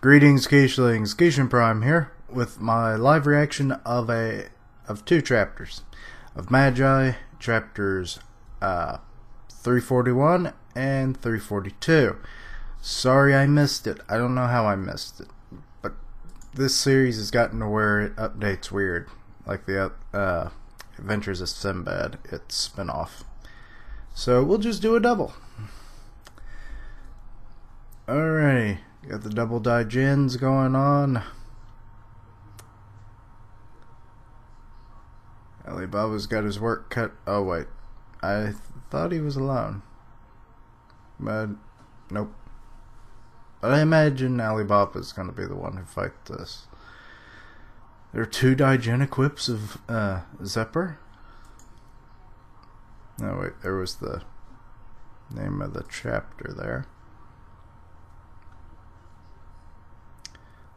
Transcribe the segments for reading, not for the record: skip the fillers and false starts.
Greetings, Quichling. Quichling Prime here with my live reaction of two chapters of Magi, chapters 341 and 342. Sorry I missed it. I don't know how I missed it, but this series has gotten to where it updates weird, like the Adventures of Sinbad, its spin-off. So we'll just do a double. Alrighty. Got the double Daijins going on. Alibaba's got his work cut. Oh wait, I thought he was alone, but nope. But I imagine Alibaba's gonna be the one who fights this. There are two Daijin equips of Zephyr. No wait, there was the name of the chapter there.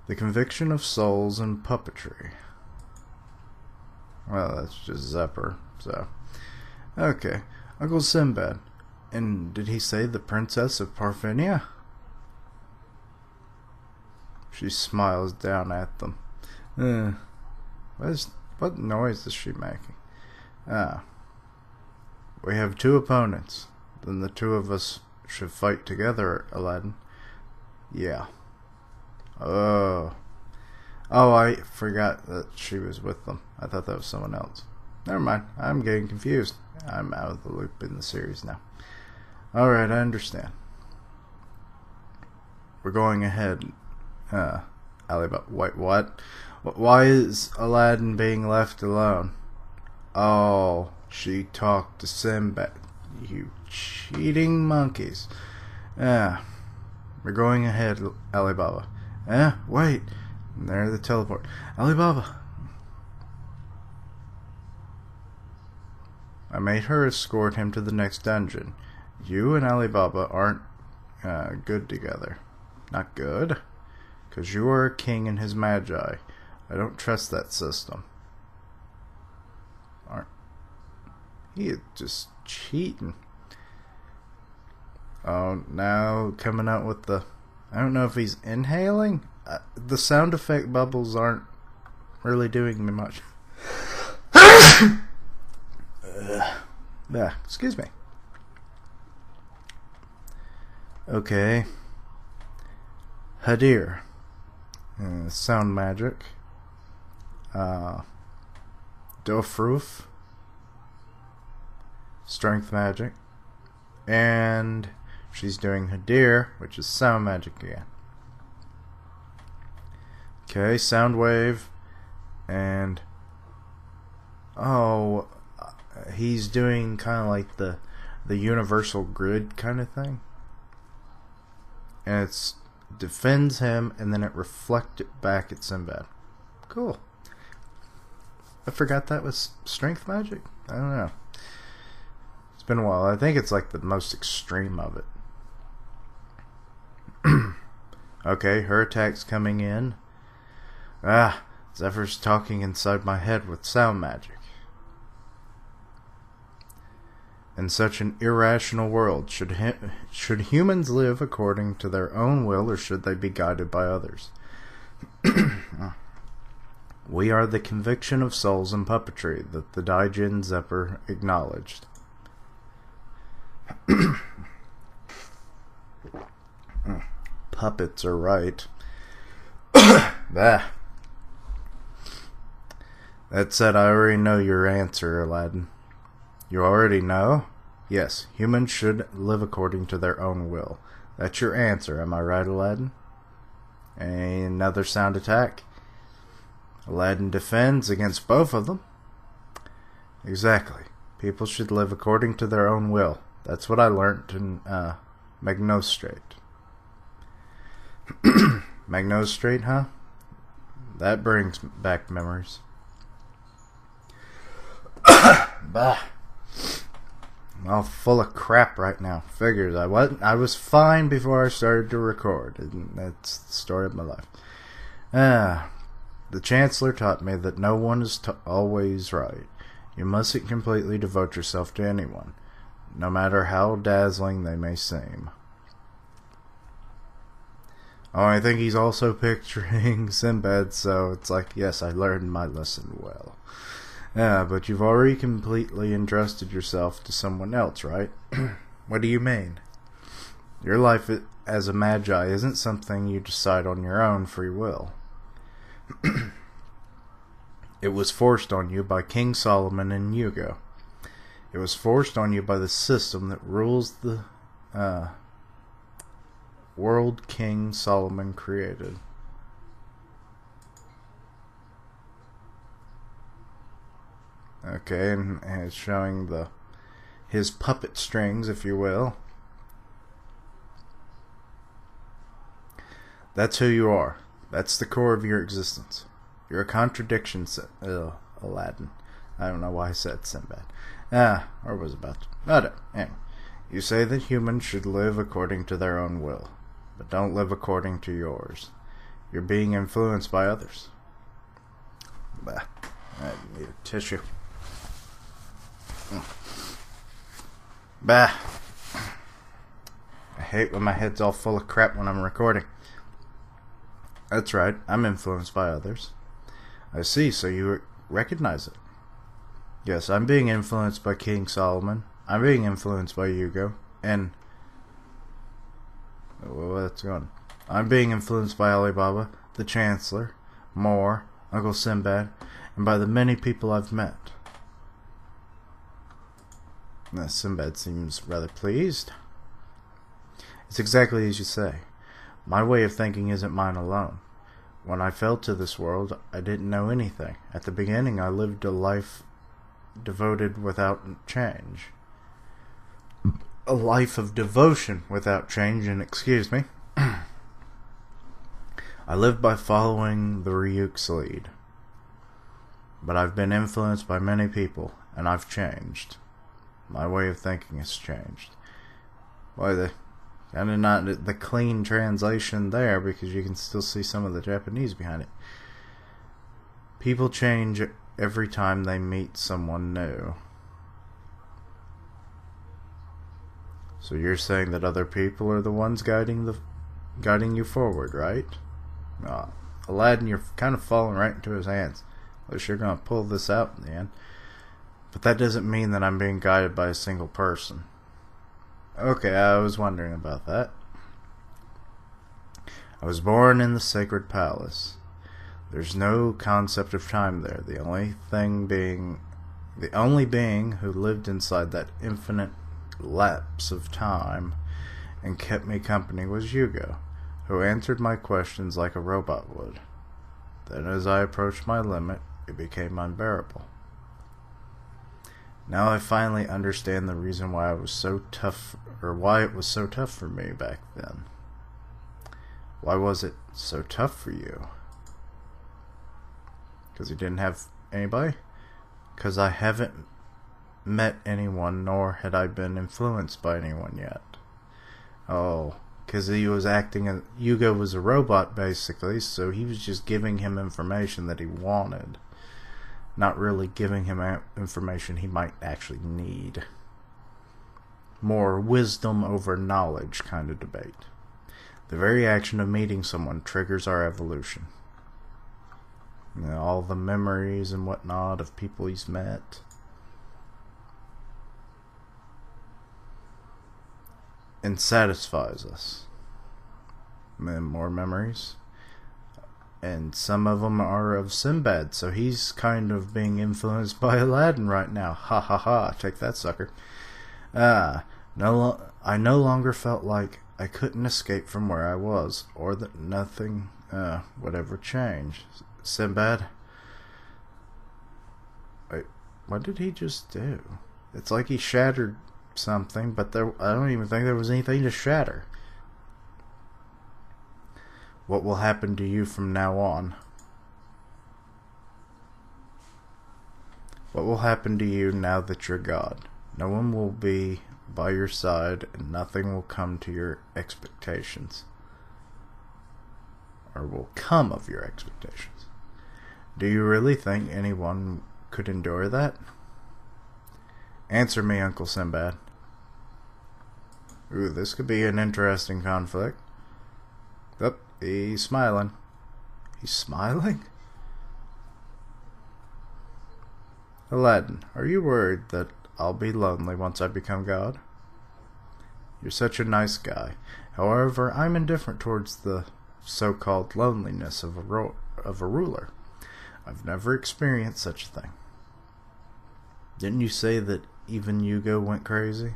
The Conviction of Souls and Puppetry. Well, that's just Zephyr, so. Okay. Uncle Sinbad. And did he say the Princess of Parthenia? She smiles down at them. What noise is she making? We have two opponents. Then the two of us should fight together, Aladdin. Yeah. Oh, I forgot that she was with them. I thought that was someone else. Never mind. I'm getting confused. I'm out of the loop in the series now. Alright, I understand. We're going ahead. Alibaba. Wait, what? Why is Aladdin being left alone? Oh, she talked to Sinbad. You cheating monkeys. We're going ahead, Alibaba. Wait. And there's the teleport. Alibaba. I made her escort him to the next dungeon. You and Alibaba aren't good together. Not good? Because you are a king and his Magi. I don't trust that system. He is just cheating. Oh, now coming out with the... I don't know if he's inhaling. The sound effect bubbles aren't really doing me much. Excuse me. Okay. Hadir. Sound magic. Dofroof. Strength magic. And... she's doing Hadir, which is sound magic again. Okay, sound wave, and oh, he's doing kind of like the universal grid kind of thing, and it's defends him, and then it reflects it back at Sinbad. Cool. I forgot that was strength magic. I don't know. It's been a while. I think it's like the most extreme of it. Okay, her attack's coming in. Zephyr's talking inside my head with sound magic. In such an irrational world, should humans live according to their own will, or should they be guided by others? We are the conviction of souls and puppetry that the Daijin Zephyr acknowledged. Puppets are right. That said, I already know your answer, Aladdin. You already know? Yes, humans should live according to their own will. That's your answer, am I right, Aladdin? Another sound attack. Aladdin defends against both of them. Exactly. People should live according to their own will. That's what I learned in Magnostrate. Magnostrate, huh? That brings back memories. Bah. I'm all full of crap right now. Figures. I was fine before I started to record. And that's the story of my life. The Chancellor taught me that no one is always right. You mustn't completely devote yourself to anyone, no matter how dazzling they may seem. Oh, I think he's also picturing Sinbad, so it's like, yes, I learned my lesson well. Yeah, but you've already completely entrusted yourself to someone else, right? What do you mean? Your life as a Magi isn't something you decide on your own free will. It was forced on you by King Solomon and Hugo. It was forced on you by the system that rules the world King Solomon created. Okay, and it's showing his puppet strings, if you will. That's who you are. That's the core of your existence. You're a contradiction, Aladdin. I don't know why I said Sinbad. Or was about to. No. Anyway, you say that humans should live according to their own will, but don't live according to yours. You're being influenced by others. Bah. I need a tissue. Bah. I hate when my head's all full of crap when I'm recording. That's right, I'm influenced by others. I see, so you recognize it. Yes, I'm being influenced by King Solomon. I'm being influenced by Hugo. And... what's going on? I'm being influenced by Alibaba, the Chancellor, Moore, Uncle Sinbad, and by the many people I've met. Now, Sinbad seems rather pleased. It's exactly as you say. My way of thinking isn't mine alone. When I fell to this world, I didn't know anything. At the beginning, I lived a life devoted without change. A life of devotion without change, and excuse me. I lived by following the Ryuk's lead. But I've been influenced by many people, and I've changed. My way of thinking has changed. Why, kind of not the clean translation there, because you can still see some of the Japanese behind it. People change every time they meet someone new. So you're saying that other people are the ones guiding you forward, right? Aladdin, you're kind of falling right into his hands. Unless you're going to pull this out in the end. But that doesn't mean that I'm being guided by a single person. Okay, I was wondering about that. I was born in the sacred palace. There's no concept of time there. The only being who lived inside that infinite lapse of time and kept me company was Hugo, who answered my questions like a robot would. Then as I approached my limit, it became unbearable. Now I finally understand the reason why it was so tough for me back then. Why was it so tough for you? Because you didn't have anybody? Because I haven't met anyone, nor had I been influenced by anyone yet. Oh, because Hugo was a robot basically, so he was just giving him information that he wanted. Not really giving him information he might actually need. More wisdom over knowledge kind of debate. The very action of meeting someone triggers our evolution. You know, all the memories and whatnot of people he's met. And satisfies us. And more memories. And some of them are of Sinbad, so he's kind of being influenced by Aladdin right now. Ha ha ha, take that, sucker. I no longer felt like I couldn't escape from where I was, or that nothing would ever change. Sinbad? Wait, what did he just do? It's like he shattered something, but I don't even think there was anything to shatter. What will happen to you from now on? What will happen to you now that you're God? No one will be by your side, and nothing will come to your expectations. Or will come of your expectations. Do you really think anyone could endure that? Answer me, Uncle Sinbad. Ooh, this could be an interesting conflict. Oh, he's smiling. He's smiling? Aladdin, are you worried that I'll be lonely once I become God? You're such a nice guy. However, I'm indifferent towards the so-called loneliness of a ruler. I've never experienced such a thing. Didn't you say that even Hugo went crazy?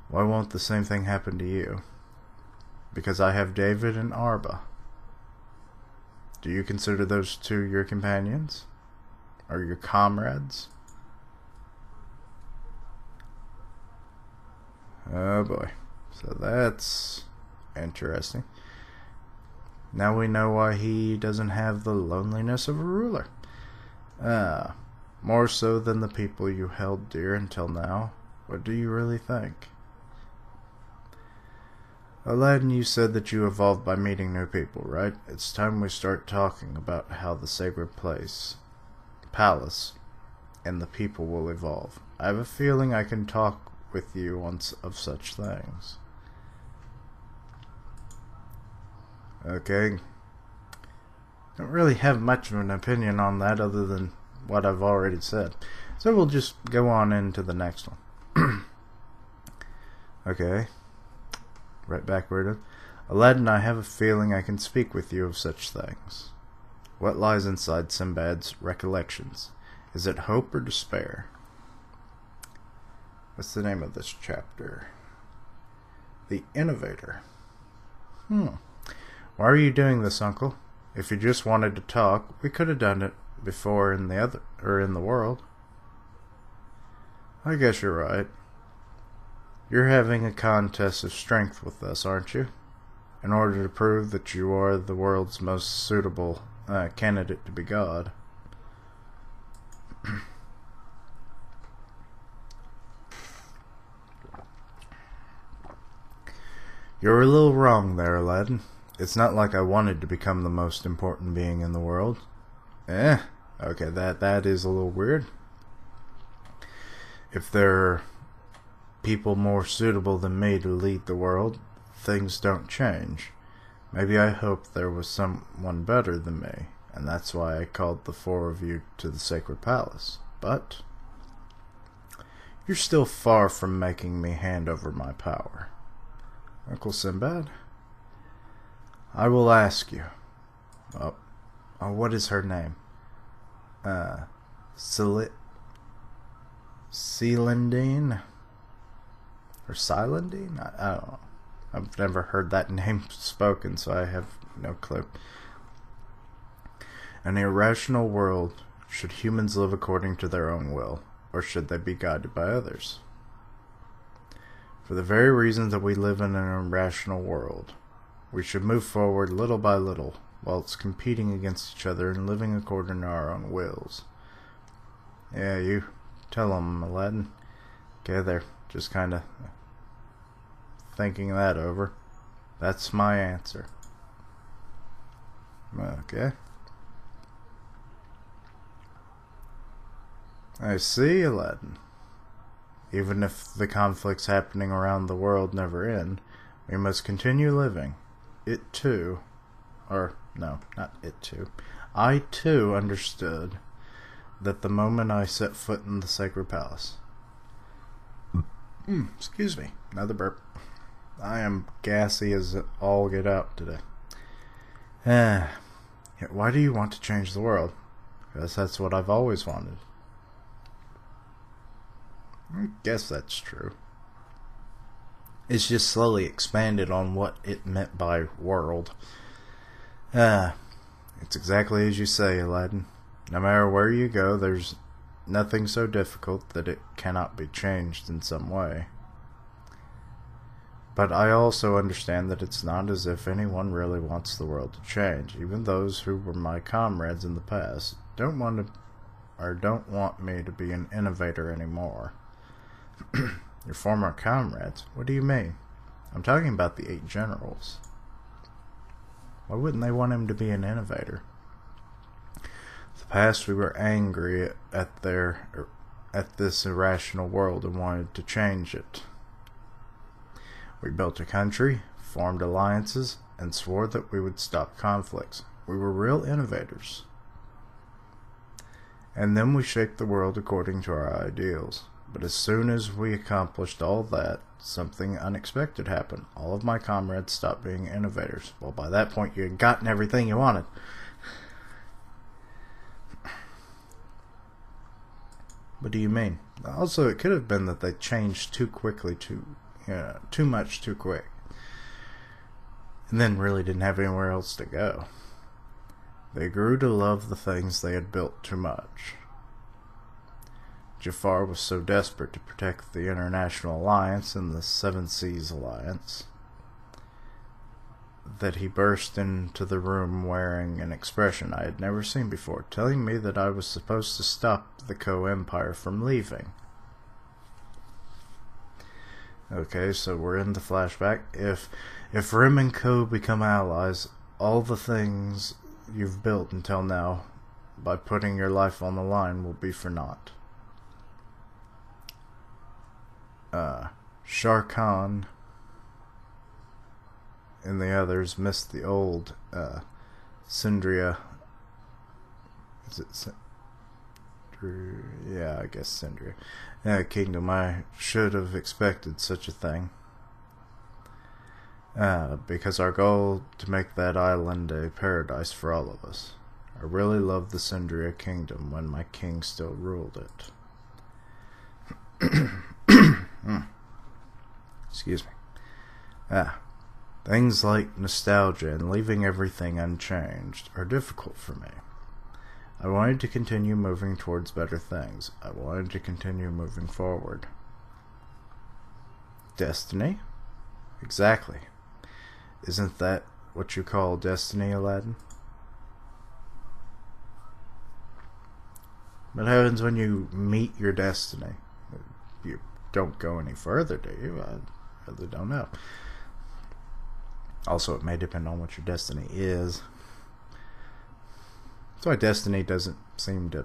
Why won't the same thing happen to you? Because I have David and Arba. Do you consider those two your companions? Or your comrades? Oh boy. So that's interesting. Now we know why he doesn't have the loneliness of a ruler. More so than the people you held dear until now. What do you really think? Aladdin, you said that you evolved by meeting new people, right? It's time we start talking about how the sacred palace, and the people will evolve. I have a feeling I can talk with you of such things. Okay. Don't really have much of an opinion on that other than what I've already said. So we'll just go on into the next one. Okay. Right backward. Aladdin, I have a feeling I can speak with you of such things. What lies inside Sinbad's recollections? Is it hope or despair? What's the name of this chapter? The Innovator. Why are you doing this, Uncle? If you just wanted to talk, we could have done it before in the world. I guess you're right. You're having a contest of strength with us, aren't you? In order to prove that you are the world's most suitable candidate to be God. You're a little wrong there, Aladdin. It's not like I wanted to become the most important being in the world. Okay, that is a little weird. If there are people more suitable than me to lead the world, things don't change. Maybe I hoped there was someone better than me, and that's why I called the four of you to the sacred palace. But you're still far from making me hand over my power. Uncle Sinbad, I will ask you. What is her name? Celandine? Or Silendine? I don't know. I've never heard that name spoken, so I have no clue. In an irrational world, should humans live according to their own will, or should they be guided by others? For the very reason that we live in an irrational world, we should move forward little by little, whilst competing against each other and living according to our own wills. Yeah, you tell them, Aladdin. Okay, they're just kind of thinking that over. That's my answer. Okay. I see, Aladdin. Even if the conflicts happening around the world never end, we must continue living. It too, or no, not it too. I too understood that the moment I set foot in the sacred palace. Excuse me, another burp. I am gassy as all get out today. Why do you want to change the world? Because that's what I've always wanted. I guess that's true. It's just slowly expanded on what it meant by world. It's exactly as you say, Aladdin. No matter where you go, there's nothing so difficult that it cannot be changed in some way. But I also understand that it's not as if anyone really wants the world to change. Even those who were my comrades in the past don't want me to be an innovator anymore. Your former comrades? What do you mean? I'm talking about the 8 generals. Why wouldn't they want him to be an innovator? In the past, we were angry at this irrational world and wanted to change it. We built a country, formed alliances, and swore that we would stop conflicts. We were real innovators. And then we shaped the world according to our ideals. But as soon as we accomplished all that, something unexpected happened. All of my comrades stopped being innovators. Well, by that point, you had gotten everything you wanted. What do you mean? Also, it could have been that they changed too quickly, too much too quick. And then really didn't have anywhere else to go. They grew to love the things they had built too much. Jafar was so desperate to protect the International Alliance and the Seven Seas Alliance that he burst into the room wearing an expression I had never seen before, telling me that I was supposed to stop the Co-Empire from leaving. Okay, so we're in the flashback. If Rim and Co. become allies, all the things you've built until now, by putting your life on the line, will be for naught. Shah Khan and the others missed the old Syndria. Is it yeah, I guess Syndria. Kingdom. I should have expected such a thing. Because our goal to make that island a paradise for all of us. I really loved the Syndria kingdom when my king still ruled it. Excuse me. Things like nostalgia and leaving everything unchanged are difficult for me. I wanted to continue moving towards better things. I wanted to continue moving forward. Destiny? Exactly. Isn't that what you call destiny, Aladdin? What happens when you meet your destiny? You don't go any further, do you? I really don't know. Also, it may depend on what your destiny is. That's why destiny doesn't seem to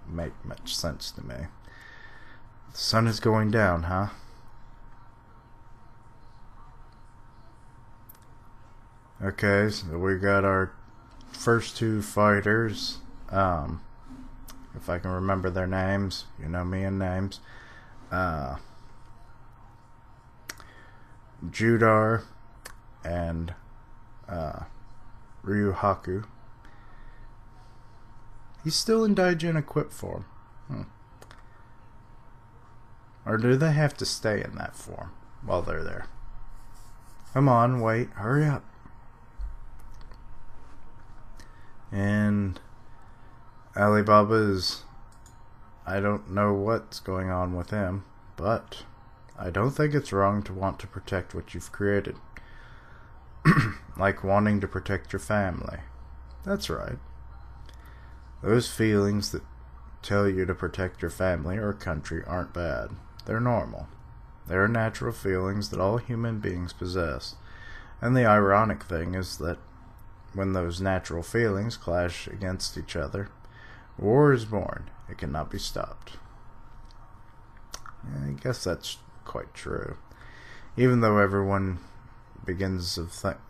make much sense to me. The sun is going down, huh? Okay, so we got our first two fighters. If I can remember their names, you know me and names. Judar and Ryuhaku. He's still in Daijin equipped form. Or do they have to stay in that form while they're there? Come on, wait, hurry up. And Alibaba is... I don't know what's going on with him, but I don't think it's wrong to want to protect what you've created. Like wanting to protect your family. That's right. Those feelings that tell you to protect your family or country aren't bad. They're normal. They're natural feelings that all human beings possess. And the ironic thing is that when those natural feelings clash against each other, war is born. It cannot be stopped. I guess that's quite true. Even though everyone begins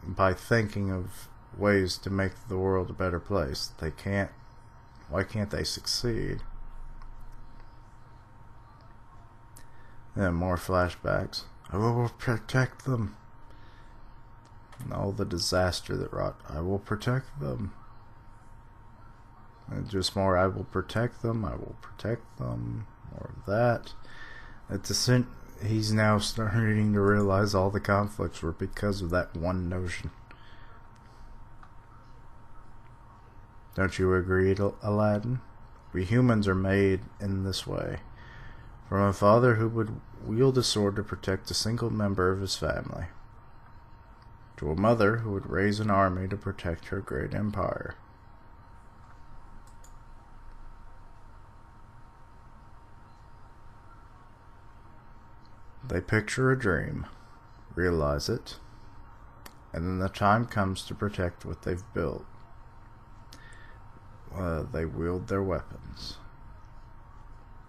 by thinking of ways to make the world a better place, they can't. Why can't they succeed? Then more flashbacks. I will protect them. And all the disaster that wrought. I will protect them. And just more, I will protect them. I will protect them. More of that. He's now starting to realize all the conflicts were because of that one notion. Don't you agree, Aladdin? We humans are made in this way. From a father who would wield a sword to protect a single member of his family, to a mother who would raise an army to protect her great empire. They picture a dream, realize it, and then the time comes to protect what they've built. They wield their weapons.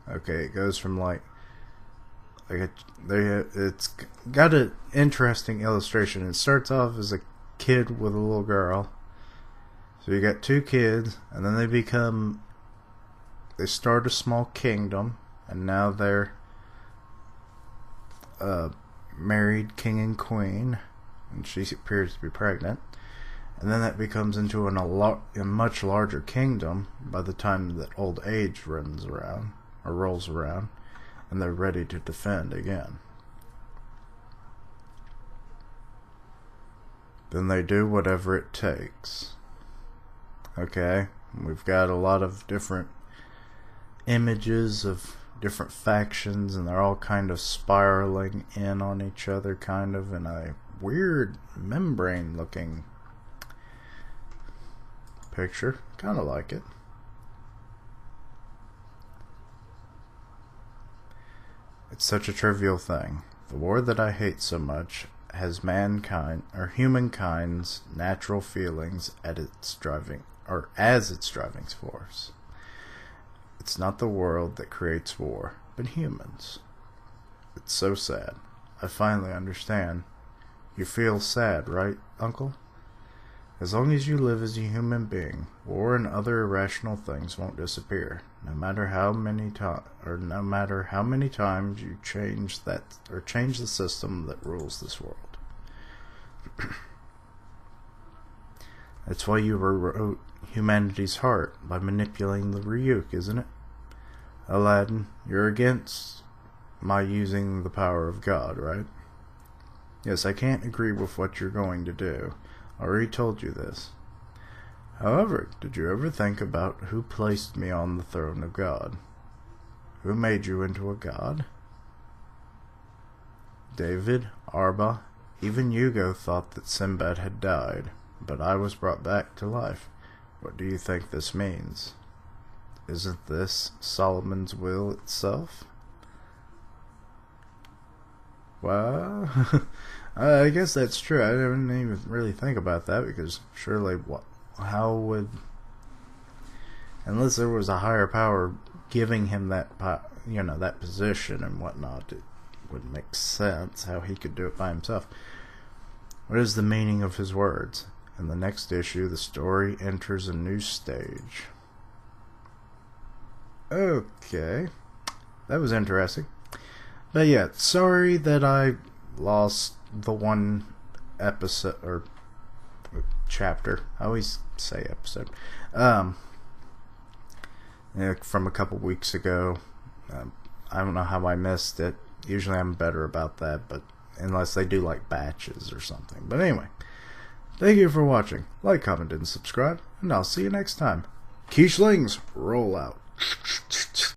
Okay, it goes from it's got an interesting illustration. It starts off as a kid with a little girl. So you got two kids, and then they start a small kingdom, and now they're married king and queen, and she appears to be pregnant. And then that becomes into a much larger kingdom by the time that old age rolls around, and they're ready to defend again. Then they do whatever it takes. Okay? We've got a lot of different images of different factions, and they're all kind of spiraling in on each other, kind of in a weird membrane looking picture. Kind of like it. It's such a trivial thing. The war that I hate so much has mankind, or humankind's natural feelings as its driving force. It's not the world that creates war, but humans. It's so sad. I finally understand. You feel sad, right, Uncle? As long as you live as a human being, war and other irrational things won't disappear, no matter how many times you change the system that rules this world. That's why you rewrote humanity's heart by manipulating the Ryuk, isn't it? Aladdin, you're against my using the power of God, right? Yes, I can't agree with what you're going to do. I already told you this. However, did you ever think about who placed me on the throne of God? Who made you into a god? David, Arba, even Hugo thought that Sinbad had died, but I was brought back to life. What do you think this means? Isn't this Solomon's will itself? Well, I guess that's true. I didn't even really think about that, because surely unless there was a higher power giving him that that position and whatnot, it wouldn't make sense how he could do it by himself. What is the meaning of his words? In the next issue, the story enters a new stage. Okay, that was interesting. But yeah, sorry that I lost the one episode or chapter. I always say episode. From a couple weeks ago. I don't know how I missed it. Usually I'm better about that, but unless they do like batches or something. But anyway, thank you for watching. Like, comment, and subscribe, and I'll see you next time. Quiche Lings, roll out.